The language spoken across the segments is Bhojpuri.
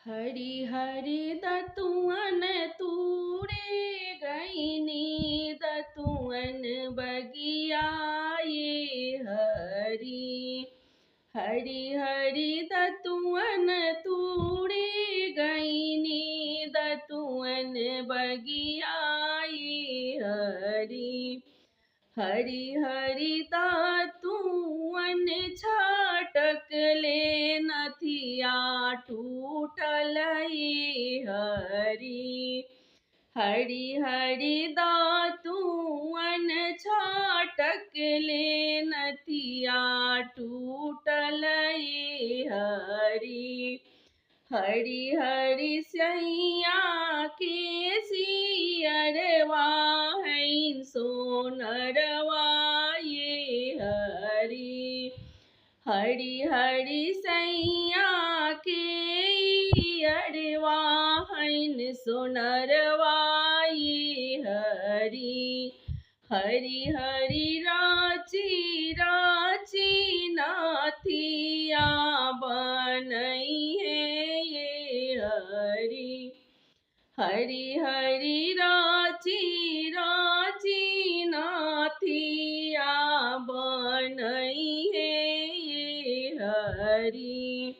हरि हरि दतुअन तूरे गईनी दतुअन बगियाए हरि हरि हरि दतुअन तूरे गईनी दतुअन बगियाए हरि हरि हरि दातुअन छाटक ले नथिया टूटल हरि हरि हरि दातुअन छाटक ले नथिया टूटल हरि हरि हरि सैया के सियरवा है सोनरवा ये हरि हरि हरि सैया के अरवा है सोनरवा ये हरि हरि हरि राची राची नाथिया बनई है ये हरि हरि हरि राची राची नाथिया बनई है ये हरि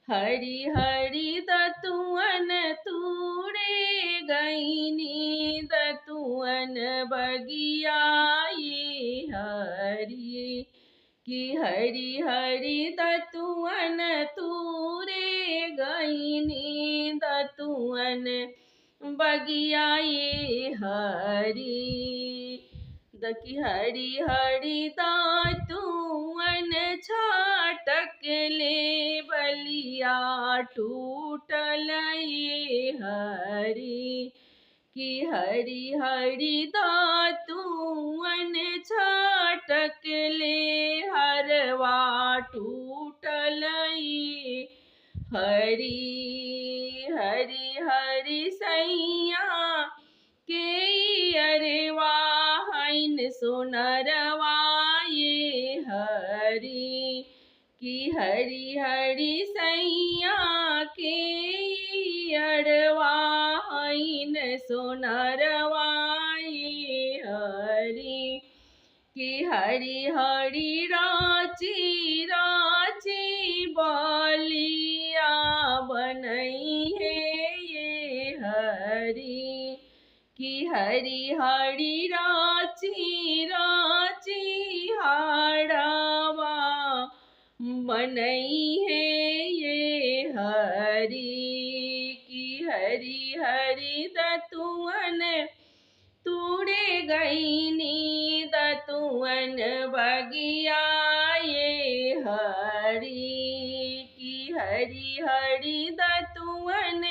हरि हरि दतुअन तूरे गईनी दतुअन बगियाए हरि कि हरि हरि दतुअन तूरे गईनी दतुअन बगियाए हरि दकी हरि हरि दातुअन छाटक ले बलिया टूटल हरि कि हरि हरि दातुअन छाटक ले हरवा टूटल हरि हरि हरि सैया के अरवा हैन सोनरवा ये हरि कि हरि हरि सैया के अरवा हैन सोनरवा ये हरि कि हरि हरि राची राची बलिया बनई है ये हरि कि हरि हरि राची राची हाड़ावा बनई है ये हरि कि हरि हरि दतुअन तूरे गईनी दतुअन बगियाए हरि कि हरि हरि दतुअन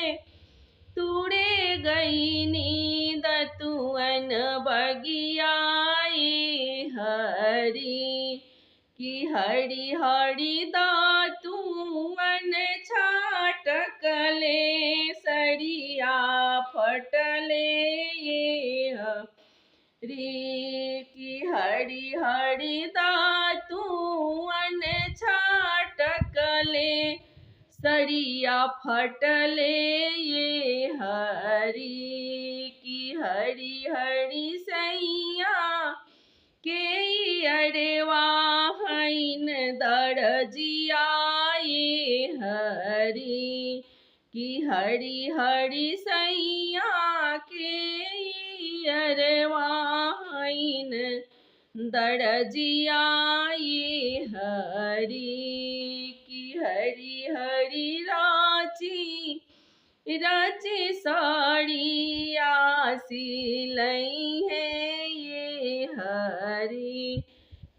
तूरे गईनी दतुअन बगियाए हरि कि हरि हरि दातुअन छाटक ले सरिया फटले ये हरि कि हरि हरि दातुअन छाटक ले सरिया फटले ये हरि कि हरि हरि सैया के अरवा हैन दरजिया ये हरि कि हरि हरि सैया के अरवा हैन दरजिया ये हरि कि हरि हरि राची राची साड़िया सिलई है ये हरि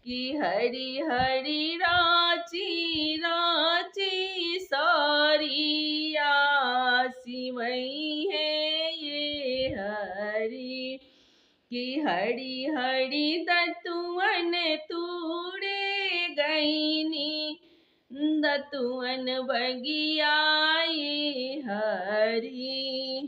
कि हरि हरि राची राची साड़िया सिवई है ये हरि कि हरि हरि दतुअन तूरे गईनी दतुअन बगियाए हरि।